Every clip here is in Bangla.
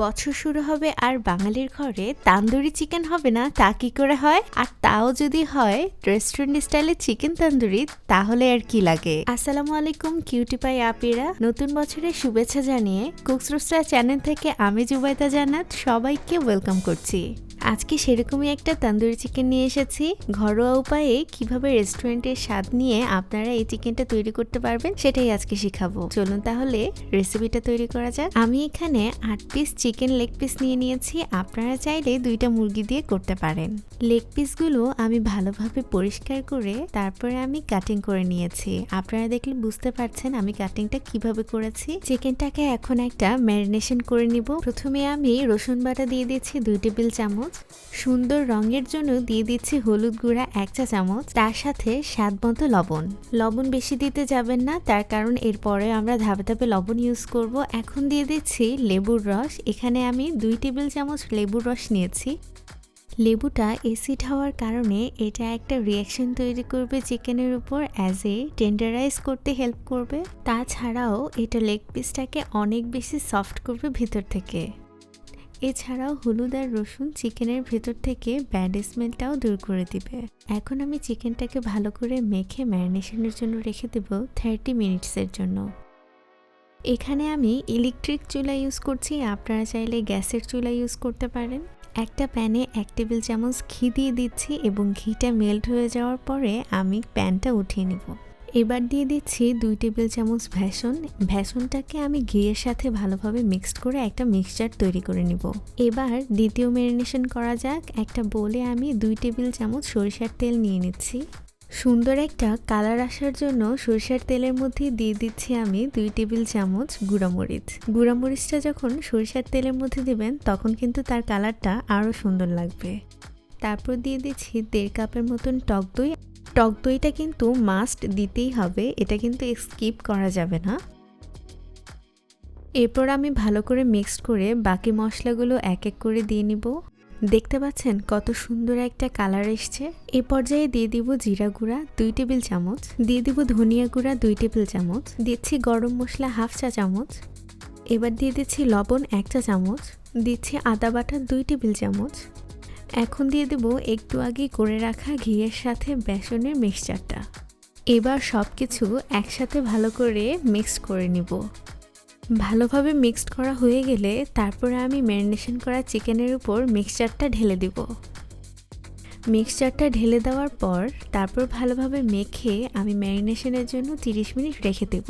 বছর শুরু হবে আর বাঙালির ঘরে তান্দুরি চিকেন হবে না তা কি করে হয়? আর তাও যদি হয় রেস্টুরেন্ট স্টাইলে চিকেন তান্দুরি, তাহলে আর কি লাগে? আসসালামু আলাইকুম কিউটি পাই আপিরা, নতুন বছরের শুভেচ্ছা জানিয়ে কুকস রোস্টার চ্যানেল থেকে আমি জুবাইদা জান্নাত সবাইকে ওয়েলকাম করছি। আজকে সেরকমই একটা তন্দুরি চিকেন নিয়ে এসেছি। ঘরোয়া উপায়ে কিভাবে রেস্টুরেন্টের স্বাদ নিয়ে আপনারা এই চিকেনটা তৈরি করতে পারবেন সেটাই আজকে শিখাবো। চলুন তাহলে রেসিপিটা তৈরি করা যাক। আমি এখানে 8 পিস চিকেন লেগ পিস নিয়ে নিয়েছি। আপনারা চাইলে 2টা মুরগি দিয়ে করতে পারেন। লেগ পিসগুলো আমি ভালোভাবে পরিষ্কার করে তারপরে আমি কাটিং করে নিয়েছি। আপনারা দেখলে বুঝতে পারছেন আমি কাটিংটা কিভাবে করেছি। চিকেনটাকে এখন একটা ম্যারিনেশন করে নিব। প্রথমে আমি রসুন বাটা দিয়ে দিচ্ছি 2 টেবিল চামচ। সুন্দর রঙের জন্য দিয়ে দিচ্ছি হলুদ গুঁড়া 1 চা চামচ, তার সাথে স্বাদ মতো লবণ। লবণ বেশি দিতে যাবেন না, তার কারণ এরপরে আমরা ধাপে ধাপে লবণ ইউজ করব। এখন দিয়ে দিচ্ছি লেবুর রস। এখানে আমি 2 টেবিল চামচ লেবুর রস নিয়েছি। লেবুটা অ্যাসিড হওয়ার কারণে এটা একটা রিয়াকশন তৈরি করবে চিকেনের উপর, অ্যাজ এ টেন্ডারাইজ করতে হেল্প করবে। তাছাড়াও এটা লেগ পিসটাকে অনেক বেশি সফট করবে ভিতর থেকে। এছাড়াও হলুদ আর রসুন চিকেনের ভেতর থেকে ব্যাড স্মেলটাও দূর করে দিবে। এখন আমি চিকেনটাকে ভালো করে মেখে ম্যারিনেশনের জন্য রেখে দেব 30 মিনিটসের জন্য। এখানে আমি ইলেকট্রিক চুলা ইউজ করছি, আপনারা চাইলে গ্যাসের চুলা ইউজ করতে পারেন। একটা প্যানে 1 টেবিল চামচ ঘি দিয়ে দিচ্ছি এবং ঘিটা মেল্ট হয়ে যাওয়ার পরে আমি প্যানটা উঠিয়ে নিব। এবার দিয়ে দিচ্ছি 2 টেবিল চামচ বেসন। বেসনটাকে আমি ঘিয়ের সাথে ভালোভাবে মিক্সড করে একটা মিক্সচার তৈরি করে নিব। এবার দ্বিতীয় ম্যারিনেশন করা যাক। একটা বোলে আমি 2 টেবিল চামচ সরিষার তেল নিয়ে নিচ্ছি। সুন্দর একটা কালার আসার জন্য সরিষার তেলের মধ্যে দিয়ে দিচ্ছি আমি 2 টেবিল চামচ গুঁড়ামরিচ। গুঁড়ামরিচটা যখন সরিষার তেলের মধ্যে দিবেন তখন কিন্তু তার কালারটা আরও সুন্দর লাগবে। তারপর দিয়ে দিচ্ছি 1.5 কাপের মতন টক দই। টক দইটা কিন্তু মাস্ট দিতেই হবে, এটা কিন্তু স্কিপ করা যাবে না। এরপর আমি ভালো করে মিক্সড করে বাকি মশলাগুলো এক এক করে দিয়ে নিব। দেখতে পাচ্ছেন কত সুন্দর একটা কালার এসছে। এ পর্যায়ে দিয়ে দিব জিরা গুঁড়া 2 টেবিল চামচ, দিয়ে দিব ধনিয়া গুঁড়া 2 টেবিল চামচ, দিচ্ছি গরম মশলা 1/2 চা চামচ। এবার দিয়ে দিচ্ছি লবণ 1 চা চামচ, দিচ্ছি আদা বাটা 2 টেবিল চামচ। এখন দিয়ে দেব একটু আগে করে রাখা ঘিয়ের সাথে বেসনের মিক্সচারটা। এবার সব কিছু একসাথে ভালো করে মিক্সড করে নিব। ভালোভাবে মিক্সড করা হয়ে গেলে তারপরে আমি ম্যারিনেশন করা চিকেনের উপর মিক্সচারটা ঢেলে দিব। মিক্সচারটা ঢেলে দেওয়ার পর তারপর ভালোভাবে মেখে আমি ম্যারিনেশনের জন্য 30 মিনিট রেখে দেব।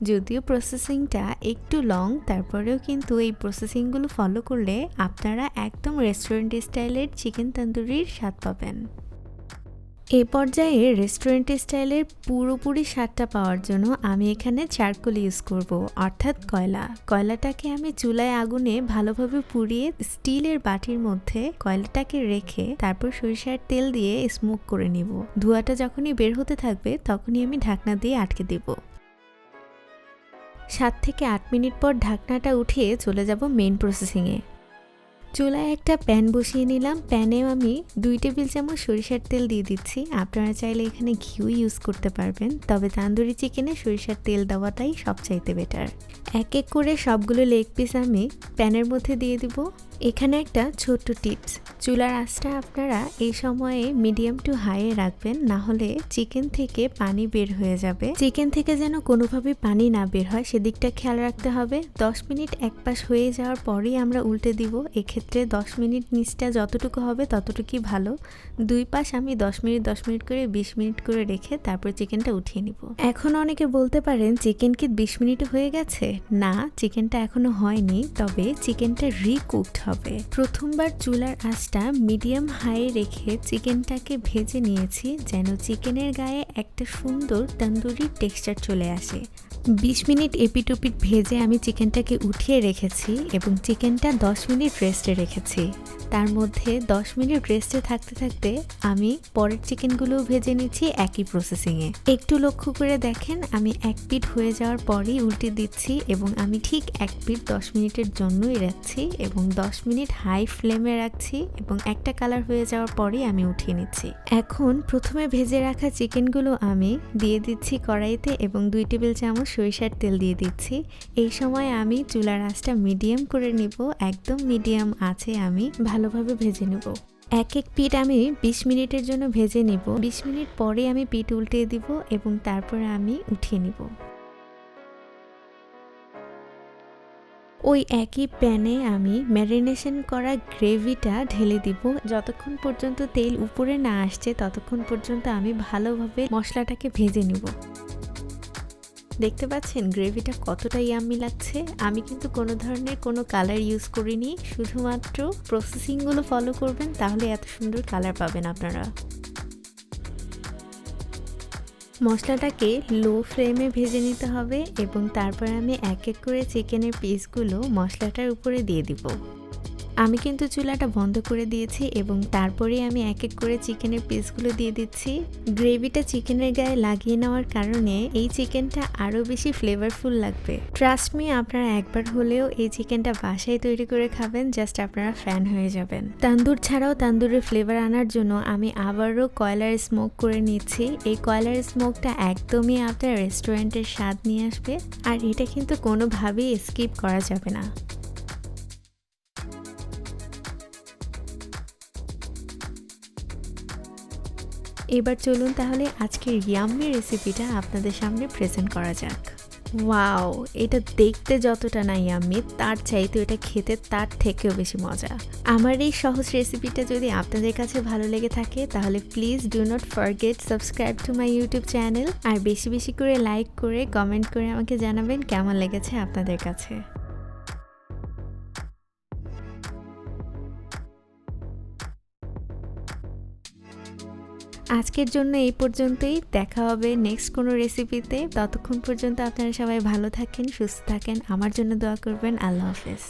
যদিও প্রসেসিংটা একটু লং, তারপরেও কিন্তু এই প্রসেসিংগুলো ফলো করলে আপনারা একদম রেস্টুরেন্ট স্টাইলের চিকেন তন্দুরির স্বাদ পাবেন। এই পর্যায়ে রেস্টুরেন্ট স্টাইলের পুরোপুরি স্বাদটা পাওয়ার জন্য আমি এখানে চারকোল ইউজ করব, অর্থাৎ কয়লা। কয়লাটাকে আমি চুলায় আগুনে ভালোভাবে পুড়িয়ে স্টিলের বাটির মধ্যে কয়লাটাকে রেখে তারপর সরিষার তেল দিয়ে স্মোক করে নিব। ধোঁয়াটা যখনই বের হতে থাকবে তখনই আমি ঢাকনা দিয়ে আটকে দেব। 7 থেকে 8 মিনিট পর ঢাকনাটা উঠিয়ে চলে যাব মেইন প্রসেসিংয়ে। চুলায় একটা প্যান বসিয়ে নিলাম। প্যানেও আমি 2 টেবিল চামচ সরিষার তেল দিয়ে দিচ্ছি। আপনারা চাইলে এখানে ঘিও ইউজ করতে পারবেন, তবে তান্দুরি চিকেনে সরিষার তেল দেওয়াটাই সবচাইতে বেটার। এক এক করে সবগুলো লেগ পিস আমি প্যানের মধ্যে দিয়ে দিব। এখানে একটা ছোট্ট টিপস, চুলার আঁচটা আপনারা এই সময়ে মিডিয়াম টু হাইয়ে রাখবেন, না হলে চিকেন থেকে পানি বের হয়ে যাবে। চিকেন থেকে যেন কোনোভাবে পানি না বের হয় সেদিকটা খেয়াল রাখতে হবে। 10 মিনিট এক পাশ হয়ে যাওয়ার পরেই আমরা উল্টে দিব। এক্ষেত্রে 10 মিনিট নিচটা যতটুকু হবে ততটুকুই ভালো। 2 পাশ আমি 10 মিনিট করে 20 মিনিট করে রেখে তারপর চিকেনটা উঠিয়ে নিব। এখন অনেকে বলতে পারেন চিকেন কি 20 মিনিট হয়ে গেছে? না, চিকেনটা এখনো হয়নি, তবে চিকেনটা রিকুকড হবে। প্রথমবার চুলার আঁচটা মিডিয়াম হাই রেখে চিকেনটাকে ভেজে নিয়েছি যেন চিকেনের গায়ে একটা সুন্দর তন্দুরি টেক্সচার চলে আসে। 20 মিনিট এপিট ওপিট ভেজে আমি চিকেনটাকে উঠিয়ে রেখেছি এবং চিকেনটা 10 মিনিট রেস্টে রেখেছি। তার মধ্যে 10 মিনিট রেস্টে থাকতে থাকতে আমি পরের চিকেনগুলো ভেজে নিচ্ছি একই প্রসেসিংয়ে। একটু লক্ষ্য করে দেখেন, আমি এক পিঠ হয়ে যাওয়ার পরেই উল্টে দিচ্ছি এবং আমি ঠিক এক পিঠ 10 মিনিটের জন্যই রাখছি এবং 10 মিনিট হাই ফ্লেমে রাখছি এবং একটা কালার হয়ে যাওয়ার পরেই আমি উঠিয়ে নিচ্ছি। এখন প্রথমে ভেজে রাখা চিকেনগুলো আমি দিয়ে দিচ্ছি কড়াইতে এবং 2 টেবিল চামচ সরিষার তেল দিয়ে দিচ্ছি। এই সময় আমি চুলার আঁচটা মিডিয়াম করে নিব, একদম মিডিয়াম আছে আমি ভালোভাবে ভেজে নেব। এক এক পিঠ আমি 20 মিনিটের জন্য ভেজে নিব। 20 মিনিট পরে আমি পিঠ উল্টে দিব এবং তারপরে আমি উঠিয়ে নিব। ওই একই প্যানে আমি ম্যারিনেশন করা গ্রেভিটা ঢেলে দিব। যতক্ষণ পর্যন্ত তেল উপরে না আসছে ততক্ষণ পর্যন্ত আমি ভালোভাবে মশলাটাকে ভেজে নিব। দেখতে পাচ্ছেন গ্রেভিটা কতটা ইয়াম্মি লাগছে। আমি কিন্তু কোনো ধরনের কোনো কালার ইউজ করিনি, শুধুমাত্র প্রসেসিংগুলো ফলো করবেন, তাহলে এত সুন্দর কালার পাবেন আপনারা। মশলাটাকে লো ফ্লেমে ভেজে নিতে হবে এবং তারপরে আমি এক এক করে চিকেনের পিসগুলো মশলাটার উপরে দিয়ে দিব। আমি কিন্তু চুলাটা বন্ধ করে দিয়েছি এবং তারপরে আমি এক এক করে চিকেনের পিসগুলো দিয়ে দিচ্ছি। গ্রেভিটা চিকেনের গায়ে লাগিয়ে নেওয়ার কারণে এই চিকেনটা আরও বেশি ফ্লেভারফুল লাগবে। ট্রাস্ট মি, আপনারা একবার হলেও এই চিকেনটা বাসায় তৈরি করে খাবেন, জাস্ট আপনারা ফ্যান হয়ে যাবেন। তান্দুর ছাড়াও তান্দুরের ফ্লেভার আনার জন্য আমি আবারও কয়লার স্মোক করে নিচ্ছি। এই কয়লার স্মোকটা একদমই আপনার রেস্টুরেন্টের স্বাদ নিয়ে আসবে আর এটা কিন্তু কোনোভাবেই স্কিপ করা যাবে না। এবার চলুন তাহলে আজকের ইয়াম্মি রেসিপিটা আপনাদের সামনে প্রেজেন্ট করা যাক। ওয়াও, এটা দেখতে যতটা না ইয়াম্মি, তার চাইতে এটা খেতে তার থেকেও বেশি মজা। আমার এই সহজ রেসিপিটা যদি আপনাদের কাছে ভালো লেগে থাকে তাহলে please do not forget subscribe to my YouTube channel আর বেশি বেশি করে লাইক করে কমেন্ট করে আমাকে জানাবেন কেমন লেগেছে আপনাদের কাছে। আজকের জন্য এই পর্যন্তই, দেখা হবে নেক্সট কোনো রেসিপিতে। ততক্ষণ পর্যন্ত আপনারা সবাই ভালো থাকেন, সুস্থ থাকেন, আমার জন্য দোয়া করবেন। আল্লাহ হাফেজ।